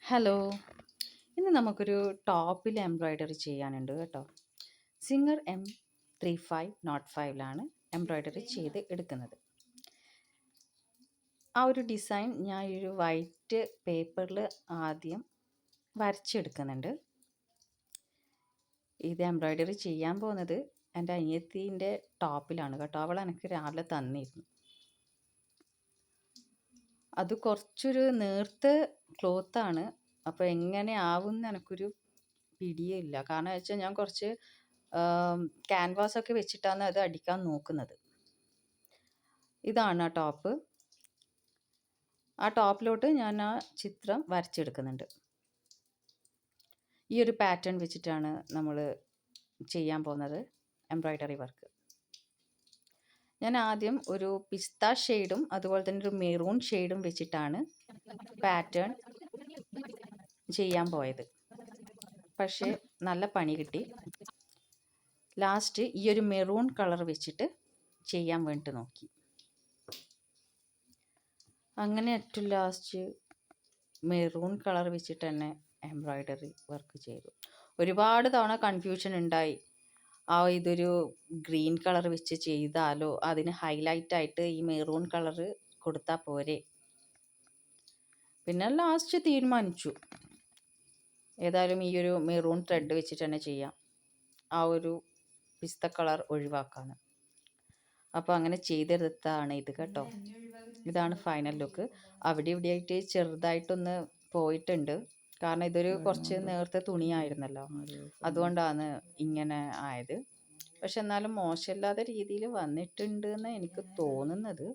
Hello. ഇന്ന് നമുക്കൊരു ടോപ്പിൽ എംബ്രോയ്ഡറി ചെയ്യാനുണ്ട് കേട്ടോ. സിംഗർ M3505 എംബ്രോയ്ഡറി ചെയ്ത് എടുക്കുന്നത്. ആ ഒരു ഡിസൈൻ ഞാൻ ഒരു വൈറ്റ് പേപ്പറിൽ ആദ്യം വരച്ചെടുക്കുന്നുണ്ട്. ഇത് എംബ്രോയ്ഡറി ചെയ്യാൻ പോകുന്നത് എൻ്റെ അനിയത്തീൻ്റെ ടോപ്പിലാണ് കേട്ടോ. അവൾ എനിക്ക് രാവിലെ തന്നിരുന്നു. അത് കുറച്ചൊരു നേർത്ത ക്ലോത്താണ്. അപ്പോൾ എങ്ങനെ ആവുമെന്ന് എനിക്കൊരു പിടിയില്ല. കാരണം വെച്ചാൽ ഞാൻ കുറച്ച് ക്യാൻവാസൊക്കെ വെച്ചിട്ടാണ് അത് അടിക്കാൻ നോക്കുന്നത്. ഇതാണ് ആ ടോപ്പ്. ആ ടോപ്പിലോട്ട് ഞാൻ ആ ചിത്രം വരച്ചെടുക്കുന്നുണ്ട്. ഈ ഒരു പാറ്റേൺ വെച്ചിട്ടാണ് നമ്മൾ ചെയ്യാൻ പോകുന്നത് എംബ്രോയ്ഡറി വർക്ക്. ഞാൻ ആദ്യം ഒരു പിസ്ത ഷെയ്ഡും അതുപോലെ തന്നെ ഒരു മെറൂൺ ഷെയ്ഡും വെച്ചിട്ടാണ് പാറ്റേൺ ചെയ്യാൻ പോയത്. പക്ഷേ നല്ല പണി കിട്ടി. ലാസ്റ്റ് ഈ ഒരു മെറൂൺ കളർ വെച്ചിട്ട് ചെയ്യാൻ വേണ്ടി നോക്കി. അങ്ങനെ ഏറ്റവും ലാസ്റ്റ് മെറൂൺ കളർ വെച്ചിട്ട് തന്നെ എംബ്രോയ്ഡറി വർക്ക് ചെയ്തു. ഒരുപാട് തവണ കൺഫ്യൂഷൻ ഉണ്ടായി. ഇതൊരു ഗ്രീൻ കളർ വെച്ച് ചെയ്താലോ, അതിന് ഹൈലൈറ്റായിട്ട് ഈ മെറൂൺ കളർ കൊടുത്താൽ പോരെ. പിന്നെ ലാസ്റ്റ് തീരുമാനിച്ചു ഏതായാലും ഈ ഒരു മെറൂൺ ത്രെഡ് വെച്ചിട്ട് തന്നെ ചെയ്യാം, ആ ഒരു പിസ്ത കളർ ഒഴിവാക്കാൻ. അപ്പോൾ അങ്ങനെ ചെയ്തെടുത്താണ് ഇത് കേട്ടോ. ഇതാണ് ഫൈനൽ ലുക്ക്. അവിടെ ഇവിടെ ആയിട്ട് ചെറുതായിട്ടൊന്ന് പോയിട്ടുണ്ട്. കാരണം ഇതൊരു കുറച്ച് നേർത്ത തുണിയായിരുന്നല്ലോ, അതുകൊണ്ടാണ് ഇങ്ങനെ ആയത്. പക്ഷെ എന്നാലും മോശമില്ലാത്ത രീതിയിൽ വന്നിട്ടുണ്ട് എന്ന് എനിക്ക് തോന്നുന്നത്.